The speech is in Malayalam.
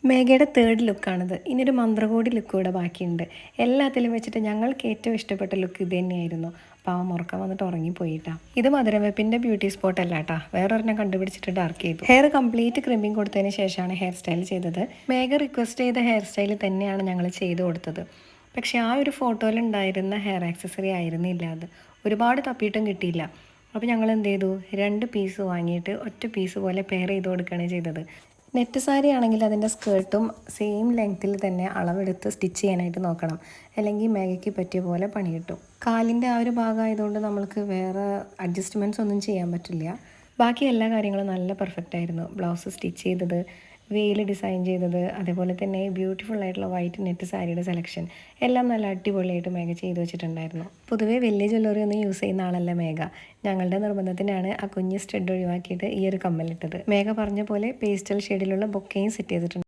മേഘയുടെ തേർഡ് ലുക്കാണിത്. ഇനിയൊരു മന്ത്രകോടി ലുക്ക് കൂടെ ബാക്കിയുണ്ട്. എല്ലാത്തിലും വെച്ചിട്ട് ഞങ്ങൾക്ക് ഏറ്റവും ഇഷ്ടപ്പെട്ട ലുക്ക് ഇത് തന്നെയായിരുന്നു. പാവം ഉറക്കം വന്നിട്ട് ഉറങ്ങിപ്പോയിട്ടാ. ഇത് മധുരവെപ്പിൻ്റെ ബ്യൂട്ടി സ്പോട്ട് അല്ല കേട്ടാ, വേറൊരെണ്ണം കണ്ടുപിടിച്ചിട്ട് ഡാർക്ക് ചെയ്തു. ഹെയർ കംപ്ലീറ്റ് ക്രിമ്പിങ് കൊടുത്തതിന് ശേഷമാണ് ഹെയർ സ്റ്റൈൽ ചെയ്തത്. മേഘ റിക്വസ്റ്റ് ചെയ്ത ഹെയർ സ്റ്റൈൽ തന്നെയാണ് ഞങ്ങൾ ചെയ്തു കൊടുത്തത്. പക്ഷേ ആ ഒരു ഫോട്ടോയിൽ ഉണ്ടായിരുന്ന ഹെയർ ആക്സസറി ആയിരുന്നില്ല അത്. ഒരുപാട് തപ്പിയിട്ടും കിട്ടിയില്ല. അപ്പോൾ ഞങ്ങൾ എന്ത് ചെയ്തു, 2 പീസ് വാങ്ങിയിട്ട് ഒറ്റ പീസ് പോലെ പെയർ ചെയ്ത് കൊടുക്കുകയാണ് ചെയ്തത്. നെറ്റ് സാരി ആണെങ്കിൽ അതിൻ്റെ സ്കേർട്ടും സെയിം ലെങ്ത്തിൽ തന്നെ അളവെടുത്ത് സ്റ്റിച്ച് ചെയ്യാനായിട്ട് നോക്കണം, അല്ലെങ്കിൽ മേഘയ്ക്ക് പറ്റിയ പോലെ പണി കിട്ടും. കാലിൻ്റെ ആ ഒരു ഭാഗമായതുകൊണ്ട് നമ്മൾക്ക് വേറെ അഡ്ജസ്റ്റ്മെൻറ്റ്സ് ഒന്നും ചെയ്യാൻ പറ്റില്ല. ബാക്കി എല്ലാ കാര്യങ്ങളും നല്ല പെർഫെക്റ്റ് ആയിരുന്നു. ബ്ലൗസ് സ്റ്റിച്ച് ചെയ്തത്, വെയിൽ ഡിസൈൻ ചെയ്തത്, അതേപോലെ തന്നെ ബ്യൂട്ടിഫുൾ ആയിട്ടുള്ള വൈറ്റ് നെറ്റ് സാരിയുടെ സെലക്ഷൻ എല്ലാം നല്ല അടിപൊളിയായിട്ട് മേഘ ചെയ്തു വെച്ചിട്ടുണ്ടായിരുന്നു. പൊതുവേ വലിയ ജ്വല്ലറി ഒന്നും യൂസ് ചെയ്യുന്ന ആളല്ല മേഘ. ഞങ്ങളുടെ നിർബന്ധത്തിനാണ് ആ കുഞ്ഞ് സ്റ്റഡ് ഒഴിവാക്കിയിട്ട് ഈ ഒരു കമ്മലിട്ടത്. മേഘ പറഞ്ഞ പോലെ പേസ്റ്റൽ ഷെയ്ഡിലുള്ള ബൊക്കയും സെറ്റ് ചെയ്തിട്ടുണ്ട്.